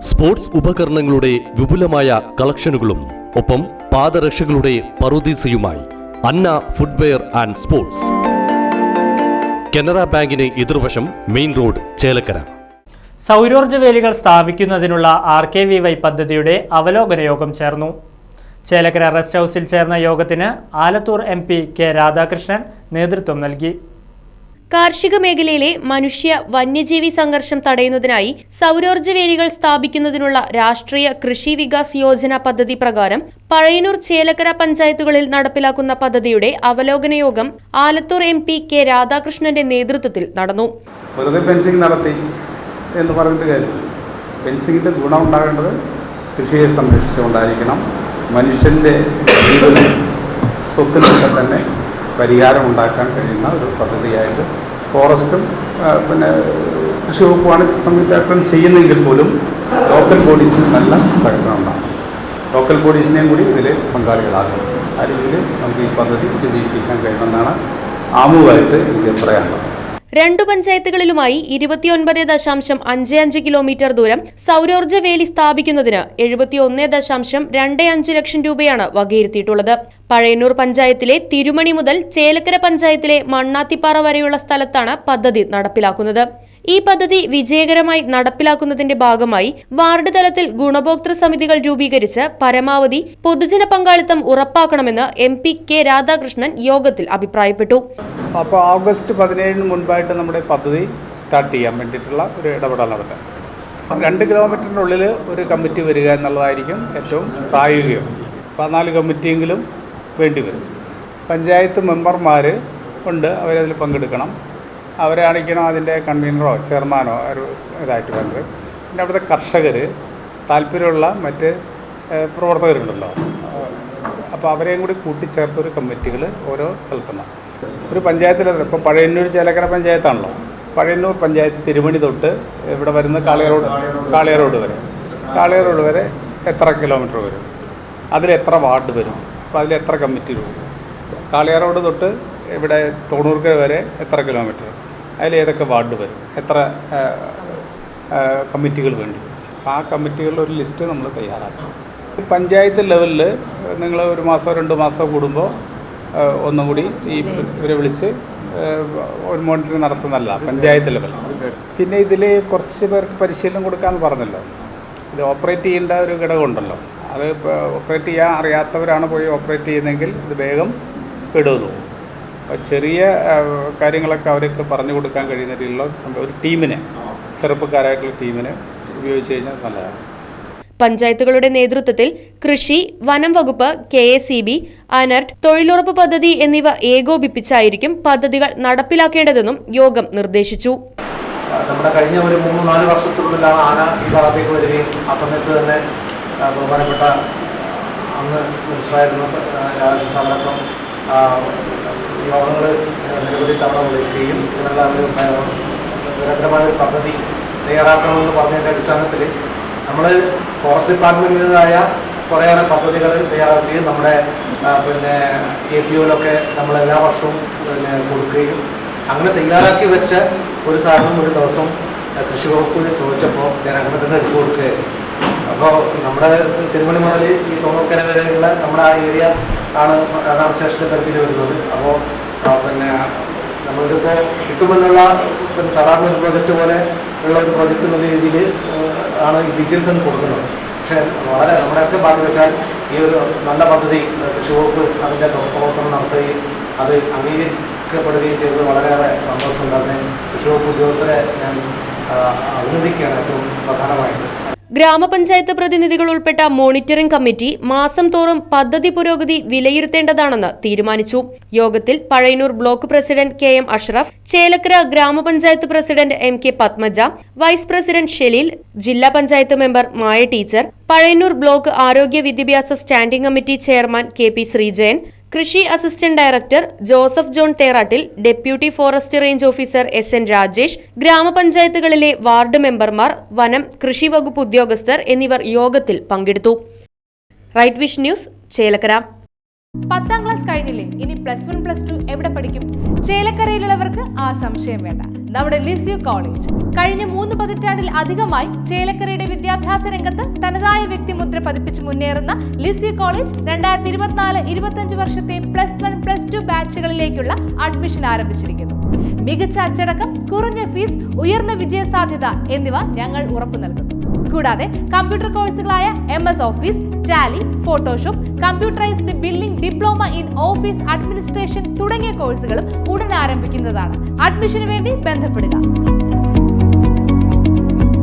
Sports ഉപകരണങ്ങളുടെ വിപുലമായ കളക്ഷനുകളും ഒപ്പം പാദരക്ഷകളുടെ പറുദീസയുമായി അന്ന ഫുട്വെയർ ആൻഡ് സ്പോർട്സ്. കനറ ബാങ്കിന് എതിർവശം മെയിൻ റോഡ്, ചേലക്കര. സൗരോർജ്ജ വേലികൾ സ്ഥാപിക്കുന്നതിനുള്ള RKVY പദ്ധതിയുടെ അവലോകന യോഗം ചേർന്നു. ചേലക്കര റെസ്റ്റ് ഹൗസിൽ ചേർന്ന യോഗത്തിന് ആലത്തൂർ MP K രാധാകൃഷ്ണൻ നേതൃത്വം നൽകി. കാർഷിക മേഖലയിലെ മനുഷ്യ വന്യജീവി സംഘർഷം തടയുന്നതിനായി സൗരോർജ്ജ വേലികൾ സ്ഥാപിക്കുന്നതിനുള്ള രാഷ്ട്രീയ കൃഷി വികാസ് യോജന പദ്ധതി പ്രകാരം പഴയന്നൂർ, ചേലക്കര പഞ്ചായത്തുകളിൽ നടപ്പിലാക്കുന്ന പദ്ധതിയുടെ അവലോകന യോഗം ആലത്തൂർ MP K രാധാകൃഷ്ണന്റെ നേതൃത്വത്തിൽ നടന്നു. വെറുതെ ഫെൻസിംഗ് നടത്തി എന്ന് പറഞ്ഞിട്ട് കാര്യമില്ല. ഫെൻസിങ്ങിൻ്റെ ഗുണം ഉണ്ടാകേണ്ടത് കൃഷിയെ സംരക്ഷിച്ചുകൊണ്ടായിരിക്കണം. മനുഷ്യൻ്റെ ജീവനും സ്വത്തിനൊക്കെ തന്നെ പരിഹാരം ഉണ്ടാക്കാൻ കഴിയുന്ന ഒരു പദ്ധതിയായിട്ട് ഫോറസ്റ്റും കൃഷി വകുപ്പുമാണ് സംയുക്തമായിട്ടും ചെയ്യുന്നെങ്കിൽ പോലും ലോക്കൽ ബോഡീസിന് നല്ല സഹകരണം ഉണ്ടാകും. ലോക്കൽ ബോഡീസിനെയും കൂടി ഇതിൽ പങ്കാളികളാക്കും. ആ രീതിയിൽ നമുക്ക് ഈ പദ്ധതി വിജയിപ്പിക്കാൻ കഴിയുമെന്നാണ് ആമുഖമായിട്ട് എനിക്ക് പറയാനുള്ളത്. 2 പഞ്ചായത്തുകളിലുമായി 29.55 കിലോമീറ്റർ ദൂരം സൗരോർജ്ജ വേലി സ്ഥാപിക്കുന്നതിന് 71.25 ലക്ഷം രൂപയാണ് വകയിരുത്തിയിട്ടുള്ളത്. പഴയന്നൂർ പഞ്ചായത്തിലെ തിരുമണി മുതൽ ചേലക്കര പഞ്ചായത്തിലെ മണ്ണാത്തിപ്പാറ വരെയുള്ള സ്ഥലത്താണ് പദ്ധതി നടപ്പിലാക്കുന്നത്. ഈ പദ്ധതി വിജയകരമായി നടപ്പിലാക്കുന്നതിന്റെ ഭാഗമായി വാർഡ് തലത്തിൽ ഗുണഭോക്തൃ സമിതികൾ രൂപീകരിച്ച് പരമാവധി പൊതുജന പങ്കാളിത്തം ഉറപ്പാക്കണമെന്ന് MP K രാധാകൃഷ്ണൻ യോഗത്തിൽ അഭിപ്രായപ്പെട്ടു. അപ്പോൾ ഓഗസ്റ്റ് 17 മുൻപായിട്ട് നമ്മുടെ പദ്ധതി സ്റ്റാർട്ട് ചെയ്യാൻ വേണ്ടിയിട്ടുള്ള ഒരു ഇടപെടൽ നടത്താം. 2 കിലോമീറ്ററിനുള്ളിൽ ഒരു കമ്മിറ്റി വരിക എന്നുള്ളതായിരിക്കും ഏറ്റവും പ്രായോഗികം. 14 കമ്മിറ്റിയെങ്കിലും വേണ്ടിവരും. പഞ്ചായത്ത് മെമ്പർമാർ ഉണ്ട്, അവരതിൽ പങ്കെടുക്കണം. അവരെ ആണിക്കണം അതിൻ്റെ കൺവീനറോ ചെയർമാനോ ഒരു ഇതായിട്ട് വേണ്ടത്. പിന്നെ അവിടുത്തെ കർഷകർ, താല്പര്യമുള്ള മറ്റ് പ്രവർത്തകരുണ്ടല്ലോ, അപ്പോൾ അവരെയും കൂടി കൂട്ടിച്ചേർത്തൊരു കമ്മിറ്റികൾ ഓരോ സ്ഥലത്തുണ്ടാകും. ഒരു പഞ്ചായത്തിൽ ഇപ്പോൾ പഴയന്നൂർ ചേലക്കര പഞ്ചായത്താണല്ലോ. പഴയന്നൂർ പഞ്ചായത്ത് തിരുമണി തൊട്ട് ഇവിടെ വരുന്ന കാളിയറോഡ് വരെ എത്ര കിലോമീറ്റർ വരും, അതിൽ എത്ര വാർഡ് വരും, അപ്പോൾ അതിൽ എത്ര കമ്മിറ്റി വരും. കാളിയറോഡ് തൊട്ട് ഇവിടെ തൊണ്ണൂർക്കര വരെ എത്ര കിലോമീറ്റർ, അതിൽ ഏതൊക്കെ വാർഡ് വരും, എത്ര കമ്മിറ്റികൾ വേണ്ടി വരും. അപ്പോൾ ആ കമ്മിറ്റികളുടെ ഒരു ലിസ്റ്റ് നമ്മൾ തയ്യാറാക്കണം. പഞ്ചായത്ത് ലെവലിൽ നിങ്ങൾ 1 മാസമോ 2 മാസമോ കൂടുമ്പോൾ ഒന്നും കൂടി ഇവരെ വിളിച്ച് ഒരു മോണിറ്ററിംഗ് നടത്തുന്നതല്ല പഞ്ചായത്ത് ലെവലിൽ. പിന്നെ ഇതിൽ കുറച്ച് പേർക്ക് പരിശീലനം കൊടുക്കാമെന്ന് പറഞ്ഞല്ലോ. ഇത് ഓപ്പറേറ്റ് ചെയ്യേണ്ട ഒരു ഘടകമുണ്ടല്ലോ. അത് ഓപ്പറേറ്റ് ചെയ്യാൻ അറിയാത്തവരാണ് പോയി ഓപ്പറേറ്റ് ചെയ്യുന്നതെങ്കിൽ ഇത് വേഗം കെടുന്നു. ചെറിയ കാര്യങ്ങളൊക്കെ അവർക്ക് പറഞ്ഞു കൊടുക്കാൻ കഴിയുന്ന രീതിയിലുള്ള ഒരു ടീമിനെ, ചെറുപ്പക്കാരായിട്ടുള്ള ടീമിനെ ഉപയോഗിച്ച് കഴിഞ്ഞാൽ നല്ലതാണ്. പഞ്ചായത്തുകളുടെ നേതൃത്വത്തിൽ കൃഷി, വനം വകുപ്പ്, KSEB, അനർട്ട്, തൊഴിലുറപ്പ് പദ്ധതി എന്നിവ ഏകോപിപ്പിച്ചായിരിക്കും പദ്ധതികൾ നടപ്പിലാക്കേണ്ടതെന്നും യോഗം നിർദ്ദേശിച്ചു. നമ്മുടെ കഴിഞ്ഞ ഒരു 3-4 വർഷത്തിനുള്ളിലാണ് ആന ഈ ഭാഗത്തേക്ക് വരികയും ആ സമയത്ത് തന്നെ ബഹുമാനപ്പെട്ട അന്ന് മിനിസ്റ്ററായിരുന്ന സാധനത്വം യോഗങ്ങൾ നിരവധി തവണ വിളിക്കുകയും ഇതിനുള്ള ഒരു നിരന്തരമായ ഒരു പദ്ധതി തയ്യാറാക്കണമെന്ന് പറഞ്ഞതിൻ്റെ അടിസ്ഥാനത്തിൽ നമ്മൾ ഫോറസ്റ്റ് ഡിപ്പാർട്ട്മെൻറ്റിൻ്റെതായ കുറേയേറെ പദ്ധതികൾ തയ്യാറാക്കുകയും നമ്മുടെ APOയിലൊക്കെ നമ്മൾ എല്ലാ വർഷവും കൊടുക്കുകയും അങ്ങനെ തയ്യാറാക്കി വെച്ച ഒരു സാധനം ഒരു ദിവസം കൃഷി വകുപ്പ് ചോദിച്ചപ്പോൾ ഞാൻ അങ്ങനെ തന്നെ എടുത്തു കൊടുക്കുകയായിരുന്നു. അപ്പോൾ നമ്മുടെ തിരുമണി മുതൽ ഈ തൊണ്ണൂർക്കര വരെയുള്ള നമ്മുടെ ആ ഏരിയ അതാണ് സ്റ്റേഷൻ്റെ പരിധിയിൽ വരുന്നത്. അപ്പോൾ നമ്മളിതിപ്പോൾ കിട്ടുമെന്നുള്ള സാധാരണ ഒരു പ്രോജക്റ്റ് പോലെ ഉള്ള ഒരു പ്രോജക്റ്റ് എന്നുള്ള രീതിയിൽ ആണ് ഈ ഡീറ്റെയിൽസ് കൊടുക്കുന്നത്. പക്ഷേ വളരെ നമ്മുടെയൊക്കെ ഭാഗ്യവശാൽ ഈ ഒരു നല്ല പദ്ധതി കൃഷി വകുപ്പ് അതിൻ്റെ പ്രവർത്തനം നടത്തുകയും അത് അംഗീകരിക്കപ്പെടുകയും ചെയ്തത് വളരെയേറെ സന്തോഷമുണ്ട്. അതിന് കൃഷി വകുപ്പ് ഉദ്യോഗസ്ഥരെ ഞാൻ അഭിനന്ദിക്കുകയാണ് ഏറ്റവും പ്രധാനമായിട്ട്. ഗ്രാമപഞ്ചായത്ത് പ്രതിനിധികൾ ഉൾപ്പെട്ട മോണിറ്ററിംഗ് കമ്മിറ്റി മാസം തോറും പദ്ധതി പുരോഗതി വിലയിരുത്തേണ്ടതാണെന്ന് തീരുമാനിച്ചു. യോഗത്തിൽ Pazhayannur block president KM Ashraf, Chelakkara ഗ്രാമപഞ്ചായത്ത് president MK Padmaja, vice president Shelil, ജില്ലാ panchayat member Maya teacher, Pazhayannur block ആരോഗ്യ വിദ്യാഭ്യാസ standing committee chairman KP Sreejayan, കൃഷി assistant director Joseph John Therattil, deputy forest range officer SN Rajesh, ഗ്രാമപഞ്ചായത്തുകളിലെ വാർഡ് മെമ്പർമാർ, വനം, കൃഷി വകുപ്പ് ഉദ്യോഗസ്ഥർ എന്നിവർ യോഗത്തിൽ പങ്കെടുത്തു. Right vision news, Chelakkara. 10ാം ക്ലാസ് കഴിഞ്ഞില്ലേ? ഇനി +1 +2 എവിടെ പഠിക്കും? ചേലക്കരയിലുള്ളവർക്ക് ആ സംശയം വേണ്ട. നമ്മുടെ ലിസ്യു കോളേജ്. കഴിഞ്ഞ 3 പതിറ്റാണ്ടിൽ അധികമായി ചേലക്കരയുടെ വിദ്യാഭ്യാസ രംഗത്ത് തനതായ വ്യക്തിമുദ്ര പതിപ്പിച്ച് മുന്നേറുന്ന ലിസ്യു കോളേജ് 2024-25 വർഷത്തെ +1+2 ബാച്ചുകളിലേക്കുള്ള അഡ്മിഷൻ ആരംഭിച്ചിരിക്കുന്നു. മികച്ച അച്ചടക്കം, കുറഞ്ഞ ഫീസ്, ഉയർന്ന വിജയസാധ്യത എന്നിവ ഞങ്ങൾ ഉറപ്പു നൽകുന്നു. കൂടാതെ കമ്പ്യൂട്ടർ കോഴ്സുകളായ MS office, Tally, Photoshop, computerised billing, diploma in office administration തുടങ്ങിയ കോഴ്സുകളും ഉടൻ ആരംഭിക്കുന്നതാണ്. അഡ്മിഷന് വേണ്ടി ബന്ധപ്പെടുക.